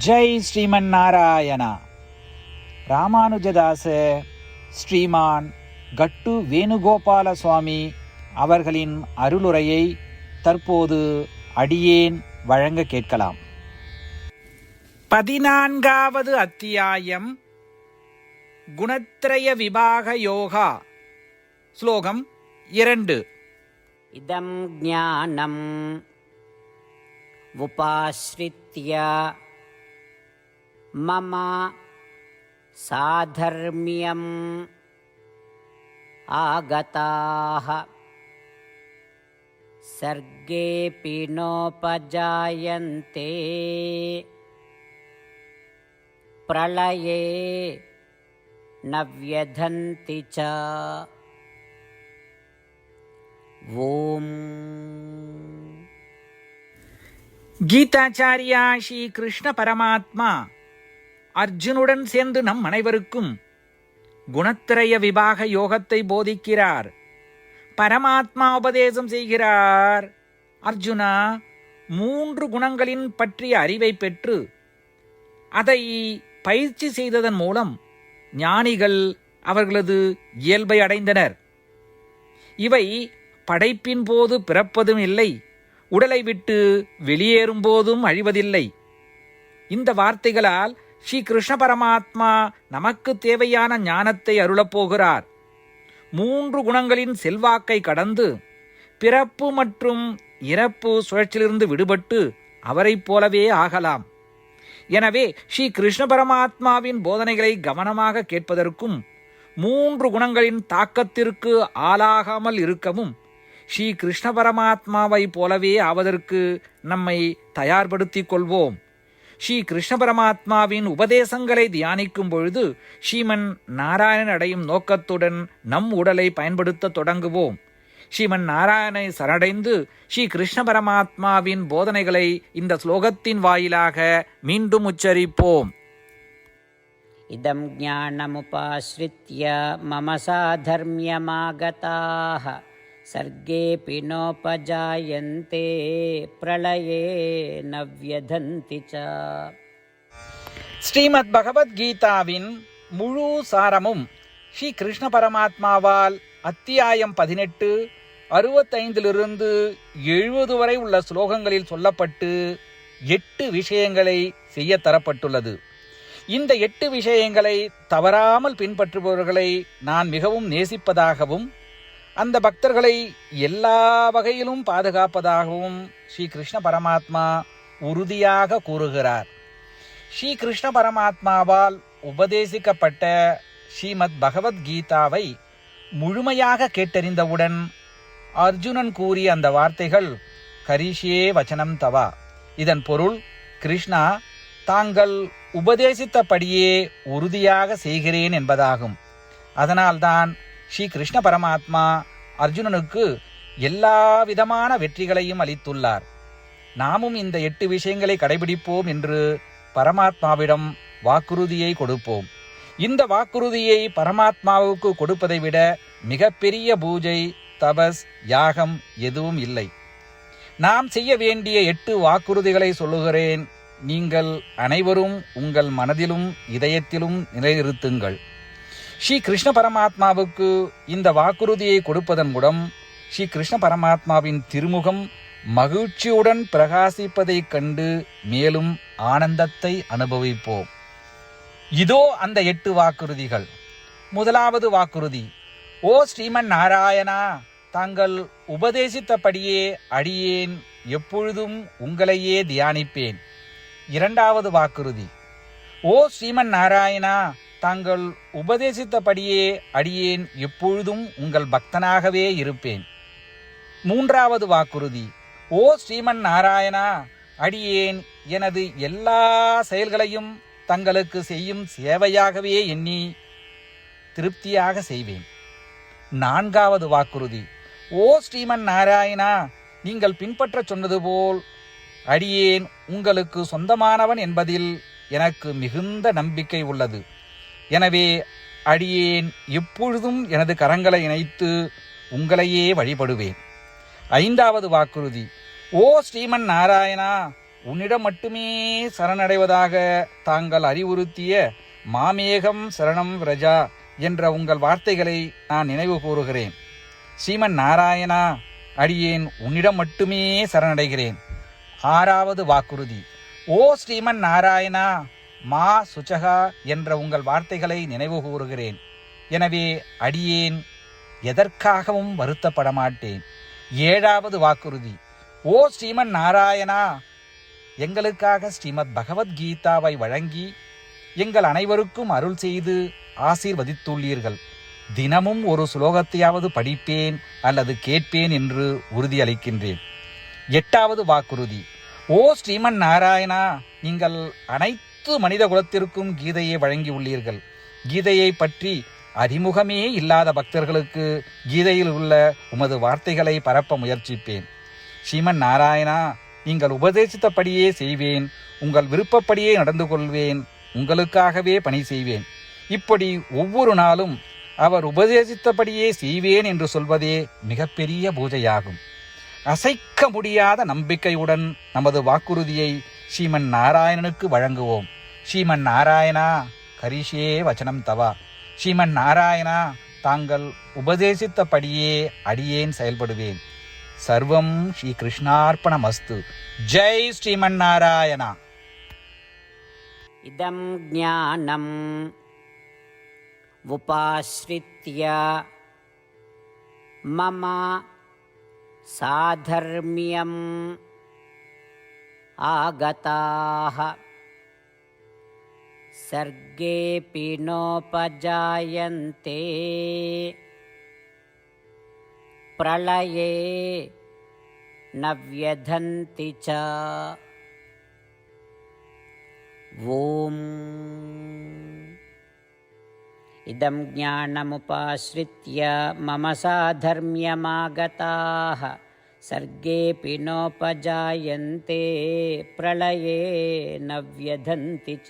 ஜெய் ஸ்ரீமன் நாராயணா. ராமானுஜதாச ஸ்ரீமான் கட்டு வேணுகோபால சுவாமி அவர்களின் அருளுரையை தற்போது அடியேன் வழங்க கேட்கலாம். 14வது அத்தியாயம் குணத்ரய விபாக யோகா. ஸ்லோகம் 2. இதம் ஞானம் உபாஸ்ரித்ய மம சாதர்மியம் ஆகதாஹ சர்கேபி நோபஜாயந்தே பிரளயே நவ்யதந்தி ச. ஓம். கீதாச்சாரியா ஸ்ரீ கிருஷ்ண பரமாத்மா அர்ஜுனுடன் சேர்ந்து நம் அனைவருக்கும் குணத்திரய விபாக யோகத்தை போதிக்கிறார். பரமாத்மா உபதேசம் செய்கிறார். அர்ஜுனா, 3 குணங்களின் பற்றிய அறிவை பெற்று அதை பயிற்சி செய்ததன் மூலம் ஞானிகள் அவர்களது இயல்பை அடைந்தனர். இவை படைப்பின் போது பிறப்பதும் இல்லை, உடலை விட்டு வெளியேறும் போதும் அழிவதில்லை. இந்த வார்த்தைகளால் ஸ்ரீ கிருஷ்ண பரமாத்மா நமக்கு தேவையான ஞானத்தை அருளப்போகிறார். 3 குணங்களின் செல்வாக்கை கடந்து பிறப்பு மற்றும் இறப்பு சுழற்சியிலிருந்து விடுபட்டு அவரைப் போலவே ஆகலாம். எனவே ஸ்ரீ கிருஷ்ண பரமாத்மாவின் போதனைகளை கவனமாக கேட்பதற்கும் 3 குணங்களின் தாக்கத்திற்கு ஆளாகாமல் இருக்கவும் ஸ்ரீ கிருஷ்ண பரமாத்மாவை போலவே ஆவதற்கு நம்மை தயார்படுத்திக் கொள்வோம். ஸ்ரீ கிருஷ்ண பரமாத்மாவின் உபதேசங்களை தியானிக்கும் பொழுது ஸ்ரீமன் நாராயணன் அடையும் நோக்கத்துடன் நம் உடலை பயன்படுத்த தொடங்குவோம். ஸ்ரீமன் நாராயணனை சரணடைந்து ஸ்ரீ கிருஷ்ண பரமாத்மாவின் போதனைகளை இந்த ஸ்லோகத்தின் வாயிலாக மீண்டும் உச்சரிப்போம். இதம் ஞானமுபாஸ்ரித்ய மம சாதர்மியமாகதாஹ சர்கேபி நோபஜாயந்தே பிரளயே நவ்யதந்தி ச. ஸ்ரீமத் பகவத்கீதாவின் முழு சாரமும் ஸ்ரீ கிருஷ்ண பரமாத்மாவால் அத்தியாயம் 18 65 70 வரை உள்ள ஸ்லோகங்களில் சொல்லப்பட்டு 8 விஷயங்களை செய்ய தரப்பட்டுள்ளது. இந்த 8 விஷயங்களை தவறாமல் பின்பற்றுபவர்களை நான் மிகவும் நேசிப்பதாகவும் அந்த பக்தர்களை எல்லா வகையிலும் பாதுகாப்பதாகவும் ஸ்ரீ கிருஷ்ண பரமாத்மா உறுதியாக கூறுகிறார். ஸ்ரீ கிருஷ்ண பரமாத்மாவால் உபதேசிக்கப்பட்ட ஸ்ரீமத் பகவத்கீதாவை முழுமையாக கேட்டறிந்தவுடன் அர்ஜுனன் கூறிய அந்த வார்த்தைகள் கரிஷ்யே வச்சனம் தவா. இதன் பொருள், கிருஷ்ணா, தாங்கள் உபதேசித்தபடியே உறுதியாக செய்கிறேன் என்பதாகும். அதனால்தான் ஸ்ரீ கிருஷ்ண பரமாத்மா அர்ஜுனனுக்கு எல்லா விதமான வெற்றிகளையும் அளித்துள்ளார். நாமும் இந்த 8 விஷயங்களை கடைபிடிப்போம் என்று பரமாத்மாவிடம் வாக்குறுதியை கொடுப்போம். இந்த வாக்குறுதியை பரமாத்மாவுக்கு கொடுப்பதை விட மிகப்பெரிய பூஜை, தபஸ், யாகம் எதுவும் இல்லை. நாம் செய்ய வேண்டிய 8 வாக்குறுதிகளை சொல்லுகிறேன். நீங்கள் அனைவரும் உங்கள் மனதிலும் இதயத்திலும் நிலைநிறுத்துங்கள். ஸ்ரீ கிருஷ்ண பரமாத்மாவுக்கு இந்த வாக்குறுதியை கொடுப்பதன் மூலம் ஸ்ரீ கிருஷ்ண பரமாத்மாவின் திருமுகம் மகிழ்ச்சியுடன் பிரகாசிப்பதைக் கண்டு மேலும் ஆனந்தத்தை அனுபவிப்போம். இதோ அந்த 8 வாக்குறுதிகள். முதலாவது வாக்குறுதி: ஓ ஸ்ரீமன் நாராயணா, தாங்கள் உபதேசித்தபடியே அடியேன் எப்பொழுதும் உங்களையே தியானிப்பேன். இரண்டாவது வாக்குறுதி: ஓ ஸ்ரீமன் நாராயணா, தாங்கள் உபதேசித்தபடியே அடியேன் எப்பொழுதும் உங்கள் பக்தனாகவே இருப்பேன். மூன்றாவது வாக்குறுதி: ஓ ஸ்ரீமன் நாராயணா, அடியேன் எனது எல்லா செயல்களையும் தங்களுக்கு செய்யும் சேவையாகவே எண்ணி திருப்தியாக செய்வேன். நான்காவது வாக்குறுதி: ஓ ஸ்ரீமன் நாராயணா, நீங்கள் பின்பற்ற சொன்னது போல் அடியேன் உங்களுக்கு சொந்தமானவன் என்பதில் எனக்கு மிகுந்த நம்பிக்கை உள்ளது. எனவே அடியேன் எப்பொழுதும் எனது கரங்களை இணைத்து உங்களையே வழிபடுவேன். ஐந்தாவது வாக்குறுதி: ஓ ஸ்ரீமன் நாராயணா, உன்னிடம் மட்டுமே சரணடைவதாக தாங்கள் அறிவுறுத்திய மாமேகம் சரணம் விரஜா என்ற உங்கள் வார்த்தைகளை நான் நினைவு கூறுகிறேன். ஸ்ரீமன் நாராயணா, அடியேன் உன்னிடம் மட்டுமே சரணடைகிறேன். 6வது வாக்குறுதி. ஓ ஸ்ரீமன் நாராயணா, மா சுச்சகா என்ற உங்கள் வார்த்தைகளை நினைவு கூறுகிறேன். எனவே அடியேன் எதற்காகவும் வருத்தப்பட மாட்டேன். 7வது வாக்குறுதி. ஓ ஸ்ரீமன் நாராயணா, எங்களுக்காக ஸ்ரீமத் பகவத்கீதாவை வழங்கி எங்கள் அனைவருக்கும் அருள் செய்து ஆசீர்வதித்துள்ளீர்கள். தினமும் ஒரு சுலோகத்தையாவது படிப்பேன் அல்லது கேட்பேன் என்று உறுதியளிக்கின்றேன். 8வது வாக்குறுதி. ஓ ஸ்ரீமன் நாராயணா, நீங்கள் அனைத்து மனித குலத்திற்கும் கீதையை வழங்கியுள்ளீர்கள். கீதையை பற்றி அறிமுகமே இல்லாத பக்தர்களுக்கு கீதையில் உள்ள உமது வார்த்தைகளை பரப்ப முயற்சிப்பேன். ஸ்ரீமன் நாராயணா, நீங்கள் உபதேசித்தபடியே செய்வேன். உங்கள் விருப்பப்படியே நடந்து கொள்வேன். உங்களுக்காகவே பணி செய்வேன். இப்படி ஒவ்வொரு நாளும் அவர் உபதேசித்தபடியே செய்வேன் என்று சொல்வதே மிகப்பெரிய பூஜையாகும். அசைக்க முடியாத நம்பிக்கையுடன் நமது வாக்குறுதியை ஸ்ரீமன் நாராயணனுக்கு வழங்குவோம். ஸ்ரீமன் நாராயணா, கரிஷே வச்சனம் தவா. ஸ்ரீமன் நாராயணா, தாங்கள் உபதேசித்தபடியே அடியேன் செயல்படுவேன். சர்வம் ஸ்ரீ கிருஷ்ணார்ப்பணமஸ்து. ஜெய் ஸ்ரீமன் நாராயணா. இதம் ஞானம் உபாஸ்ரித்ய மம சாதர்மியம் ஆகதாஹ சர்கேபி நோபஜாயந்தே பிரளயே நவ்யதந்தி ச. ஓம். இதம் ஞானமுபாஸ்ரித்ய மம சாதர்மியமாகதாஹ சர்கேபி நோபஜாயந்தே பிரளயே நவ்யதந்தி ச.